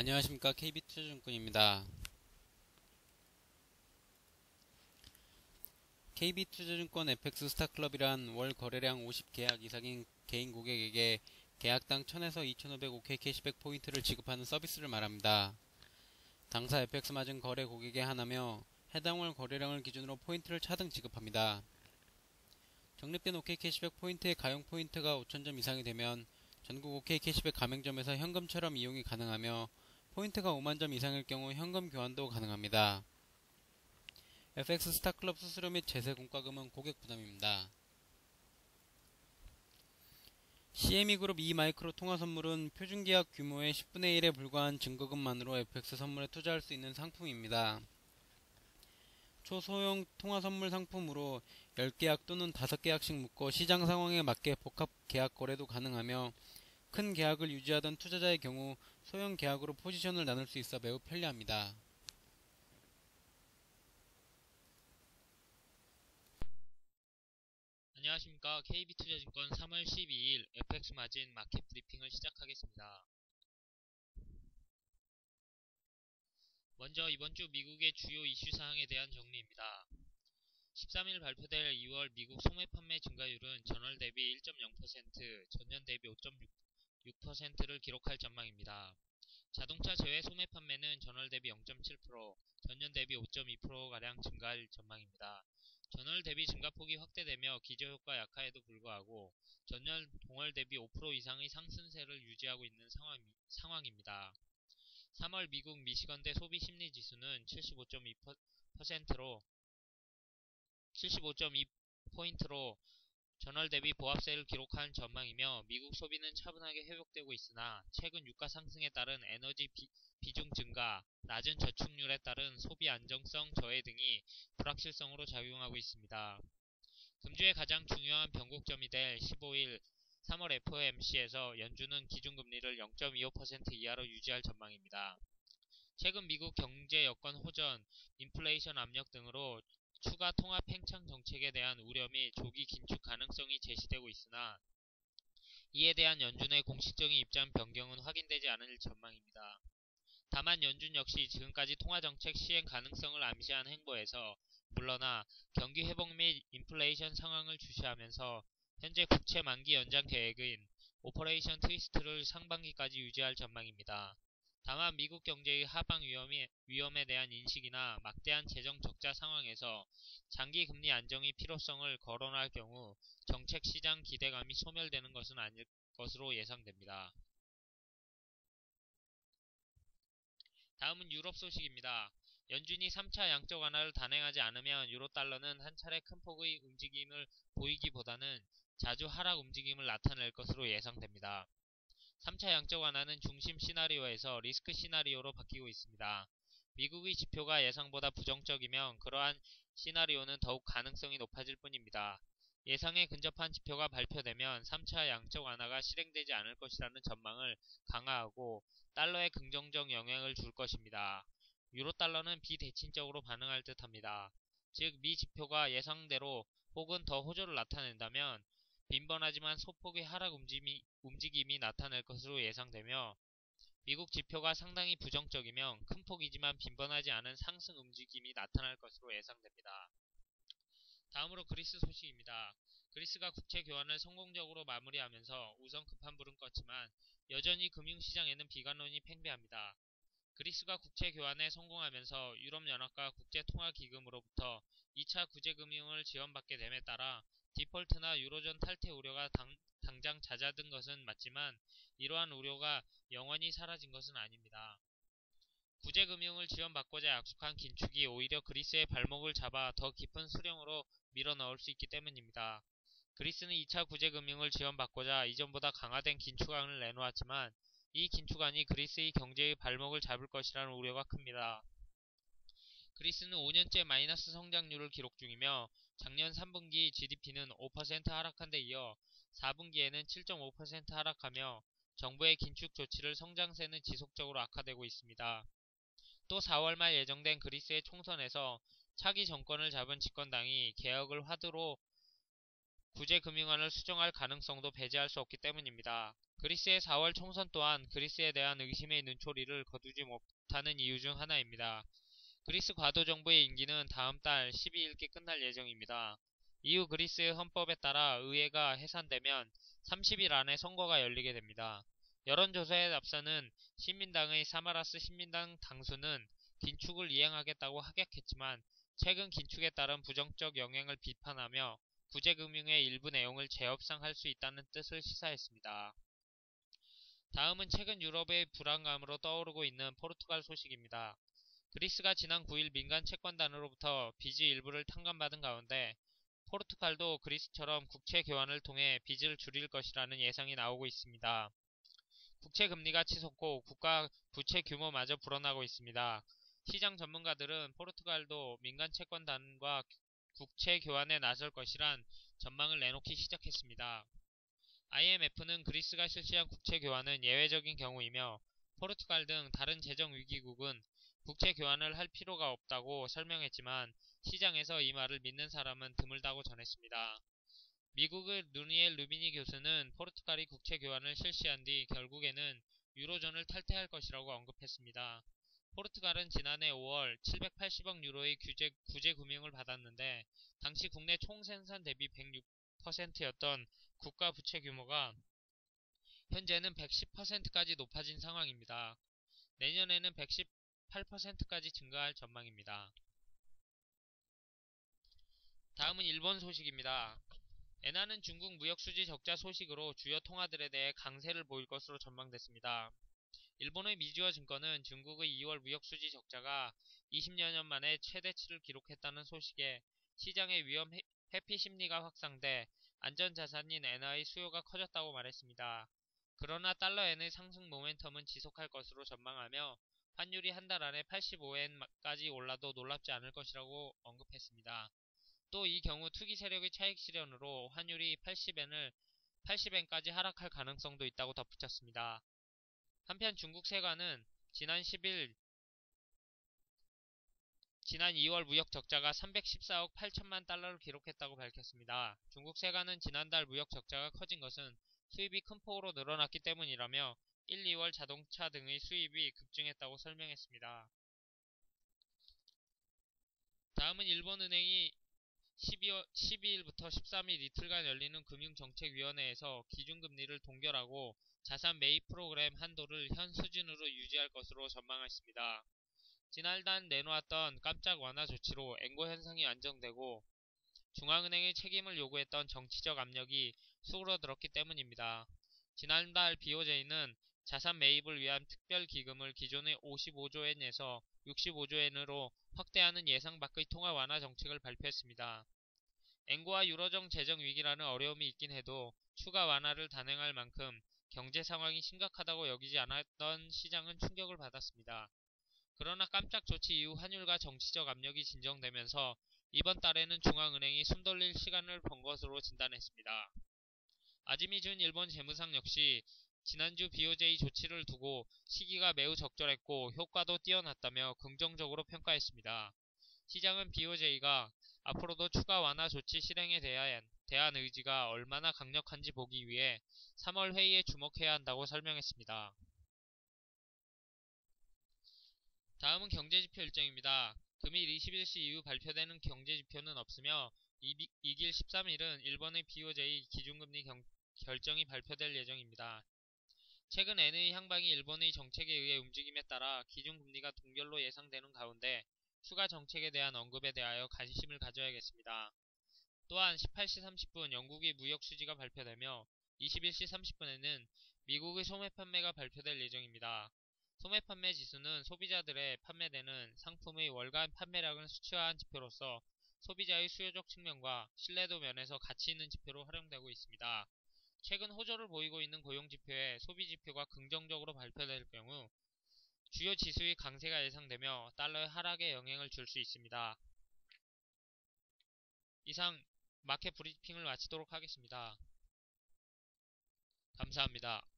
안녕하십니까. KB투자증권입니다. KB투자증권 FX 스타클럽이란 월 거래량 50계약 이상인 개인 고객에게 계약당 1000에서 2500 OK 캐시백 포인트를 지급하는 서비스를 말합니다. 당사 FX 맞은 거래 고객에 한하며 해당 월 거래량을 기준으로 포인트를 차등 지급합니다. 적립된 OK 캐시백 포인트의 가용 포인트가 5000점 이상이 되면 전국 OK 캐시백 가맹점에서 현금처럼 이용이 가능하며 포인트가 5만점 이상일 경우 현금 교환도 가능합니다. FX 스타클럽 수수료 및 제세 공과금은 고객 부담입니다. CME 그룹 이마이크로 통화 선물은 표준계약 규모의 10분의 1에 불과한 증거금만으로 FX 선물에 투자할 수 있는 상품입니다. 초소형 통화 선물 상품으로 10계약 또는 5계약씩 묶어 시장 상황에 맞게 복합 계약 거래도 가능하며 큰 계약을 유지하던 투자자의 경우 소형 계약으로 포지션을 나눌 수 있어 매우 편리합니다. 안녕하십니까. KB투자증권 3월 12일 FX 마진 마켓 브리핑을 시작하겠습니다. 먼저 이번 주 미국의 주요 이슈 사항에 대한 정리입니다. 13일 발표될 2월 미국 소매 판매 증가율은 전월 대비 1.0%, 전년 대비 5.6%를 기록할 전망입니다. 자동차 제외 소매 판매는 전월 대비 0.7%, 전년 대비 5.2%가량 증가할 전망입니다. 전월 대비 증가폭이 확대되며 기저효과 약화에도 불구하고 전년 동월 대비 5% 이상의 상승세를 유지하고 있는 상황입니다. 3월 미국 미시건대 소비심리지수는 75.2포인트로 전월 대비 보합세를 기록한 전망이며 미국 소비는 차분하게 회복되고 있으나 최근 유가 상승에 따른 에너지 비중 증가, 낮은 저축률에 따른 소비 안정성 저해 등이 불확실성으로 작용하고 있습니다. 금주의 가장 중요한 변곡점이 될 15일 3월 FOMC에서 연준은 기준금리를 0.25% 이하로 유지할 전망입니다. 최근 미국 경제 여건 호전, 인플레이션 압력 등으로 추가 통화 팽창 정책에 대한 우려 및 조기 긴축 가능성이 제시되고 있으나 이에 대한 연준의 공식적인 입장 변경은 확인되지 않을 전망입니다. 다만 연준 역시 지금까지 통화정책 시행 가능성을 암시한 행보에서 물러나 경기 회복 및 인플레이션 상황을 주시하면서 현재 국채 만기 연장 계획인 오퍼레이션 트위스트를 상반기까지 유지할 전망입니다. 다만 미국 경제의 하방 위험에 대한 인식이나 막대한 재정 적자 상황에서 장기 금리 안정의 필요성을 거론할 경우 정책 시장 기대감이 소멸되는 것은 아닐 것으로 예상됩니다. 다음은 유럽 소식입니다. 연준이 3차 양적 완화를 단행하지 않으면 유로달러는 한 차례 큰 폭의 움직임을 보이기보다는 자주 하락 움직임을 나타낼 것으로 예상됩니다. 3차 양적 완화는 중심 시나리오에서 리스크 시나리오로 바뀌고 있습니다. 미국의 지표가 예상보다 부정적이면 그러한 시나리오는 더욱 가능성이 높아질 뿐입니다. 예상에 근접한 지표가 발표되면 3차 양적 완화가 실행되지 않을 것이라는 전망을 강화하고 달러에 긍정적 영향을 줄 것입니다. 유로달러는 비대칭적으로 반응할 듯합니다. 즉, 미 지표가 예상대로 혹은 더 호조를 나타낸다면 빈번하지만 소폭의 하락 움직임이 나타날 것으로 예상되며 미국 지표가 상당히 부정적이면 큰 폭이지만 빈번하지 않은 상승 움직임이 나타날 것으로 예상됩니다. 다음으로 그리스 소식입니다. 그리스가 국채 교환을 성공적으로 마무리하면서 우선 급한 불은 껐지만 여전히 금융시장에는 비관론이 팽배합니다. 그리스가 국채 교환에 성공하면서 유럽연합과 국제통화기금으로부터 2차 구제금융을 지원받게 됨에 따라 디폴트나 유로존 탈퇴 우려가 당장 잦아든 것은 맞지만 이러한 우려가 영원히 사라진 것은 아닙니다. 구제금융을 지원받고자 약속한 긴축이 오히려 그리스의 발목을 잡아 더 깊은 수렁으로 밀어넣을 수 있기 때문입니다. 그리스는 2차 구제금융을 지원받고자 이전보다 강화된 긴축안을 내놓았지만 이 긴축안이 그리스의 경제의 발목을 잡을 것이라는 우려가 큽니다. 그리스는 5년째 마이너스 성장률을 기록 중이며 작년 3분기 GDP는 5% 하락한 데 이어 4분기에는 7.5% 하락하며 정부의 긴축 조치를 성장세는 지속적으로 악화되고 있습니다. 또 4월 말 예정된 그리스의 총선에서 차기 정권을 잡은 집권당이 개혁을 화두로 구제금융안을 수정할 가능성도 배제할 수 없기 때문입니다. 그리스의 4월 총선 또한 그리스에 대한 의심의 눈초리를 거두지 못하는 이유 중 하나입니다. 그리스 과도 정부의 임기는 다음 달 12일께 끝날 예정입니다. 이후 그리스의 헌법에 따라 의회가 해산되면 30일 안에 선거가 열리게 됩니다. 여론조사에 앞서는 시민당의 사마라스 신민당 당수는 긴축을 이행하겠다고 합약했지만 최근 긴축에 따른 부정적 영향을 비판하며 구제금융의 일부 내용을 재협상할 수 있다는 뜻을 시사했습니다. 다음은 최근 유럽의 불안감으로 떠오르고 있는 포르투갈 소식입니다. 그리스가 지난 9일 민간 채권단으로부터 빚의 일부를 탕감받은 가운데 포르투갈도 그리스처럼 국채 교환을 통해 빚을 줄일 것이라는 예상이 나오고 있습니다. 국채 금리가 치솟고 국가 부채 규모마저 불어나고 있습니다. 시장 전문가들은 포르투갈도 민간 채권단과 국채 교환에 나설 것이란 전망을 내놓기 시작했습니다. IMF는 그리스가 실시한 국채 교환은 예외적인 경우이며 포르투갈 등 다른 재정 위기국은 국채 교환을 할 필요가 없다고 설명했지만 시장에서 이 말을 믿는 사람은 드물다고 전했습니다. 미국의 누니엘 루비니 교수는 포르투갈이 국채 교환을 실시한 뒤 결국에는 유로존을 탈퇴할 것이라고 언급했습니다. 포르투갈은 지난해 5월 780억 유로의 구제 금융을 받았는데 당시 국내 총생산 대비 106%였던 국가 부채 규모가 현재는 110%까지 높아진 상황입니다. 내년에는 118%까지 증가할 전망입니다. 다음은 일본 소식입니다. 엔화는 중국 무역수지 적자 소식으로 주요 통화들에 대해 강세를 보일 것으로 전망됐습니다. 일본의 미주어 증권은 중국의 2월 무역수지 적자가 20여 년 만에 최대치를 기록했다는 소식에 시장의 위험 회피 심리가 확산돼 안전자산인 엔화의 수요가 커졌다고 말했습니다. 그러나 달러엔의 상승 모멘텀은 지속할 것으로 전망하며 환율이 한 달 안에 85엔까지 올라도 놀랍지 않을 것이라고 언급했습니다. 또 이 경우 투기 세력의 차익 실현으로 환율이 80엔까지 하락할 가능성도 있다고 덧붙였습니다. 한편 중국 세관은 지난 2월 무역 적자가 314억 8천만 달러를 기록했다고 밝혔습니다. 중국 세관은 지난달 무역 적자가 커진 것은 수입이 큰 폭으로 늘어났기 때문이라며 1, 2월 자동차 등의 수입이 급증했다고 설명했습니다. 다음은 일본은행이 12일부터 13일 이틀간 열리는 금융정책위원회에서 기준금리를 동결하고 자산 매입 프로그램 한도를 현 수준으로 유지할 것으로 전망했습니다. 지난달 내놓았던 깜짝 완화 조치로 엔고 현상이 안정되고 중앙은행의 책임을 요구했던 정치적 압력이 수그러들었기 때문입니다. 지난달 BOJ는 자산 매입을 위한 특별 기금을 기존의 55조엔에서 65조엔으로 확대하는 예상 밖의 통화 완화 정책을 발표했습니다. 엔고와 유로존 재정 위기라는 어려움이 있긴 해도 추가 완화를 단행할 만큼 경제 상황이 심각하다고 여기지 않았던 시장은 충격을 받았습니다. 그러나 깜짝 조치 이후 환율과 정치적 압력이 진정되면서 이번 달에는 중앙은행이 숨 돌릴 시간을 번 것으로 진단했습니다. 아즈미 준 일본 재무상 역시 지난주 BOJ 조치를 두고 시기가 매우 적절했고 효과도 뛰어났다며 긍정적으로 평가했습니다. 시장은 BOJ가 앞으로도 추가 완화 조치 실행에 대한 의지가 얼마나 강력한지 보기 위해 3월 회의에 주목해야 한다고 설명했습니다. 다음은 경제지표 일정입니다. 금일 21시 이후 발표되는 경제지표는 없으며 2길 13일은 일본의 BOJ 기준금리 결정이 발표될 예정입니다. 최근 엔의 향방이 일본의 정책에 의해 움직임에 따라 기준금리가 동결로 예상되는 가운데 추가 정책에 대한 언급에 대하여 관심을 가져야겠습니다. 또한 18시 30분 영국의 무역수지가 발표되며 21시 30분에는 미국의 소매 판매가 발표될 예정입니다. 소매 판매 지수는 소비자들의 판매되는 상품의 월간 판매량을 수치화한 지표로서 소비자의 수요적 측면과 신뢰도 면에서 가치 있는 지표로 활용되고 있습니다. 최근 호조를 보이고 있는 고용지표에 소비지표가 긍정적으로 발표될 경우 주요 지수의 강세가 예상되며 달러의 하락에 영향을 줄 수 있습니다. 이상 마켓 브리핑을 마치도록 하겠습니다. 감사합니다.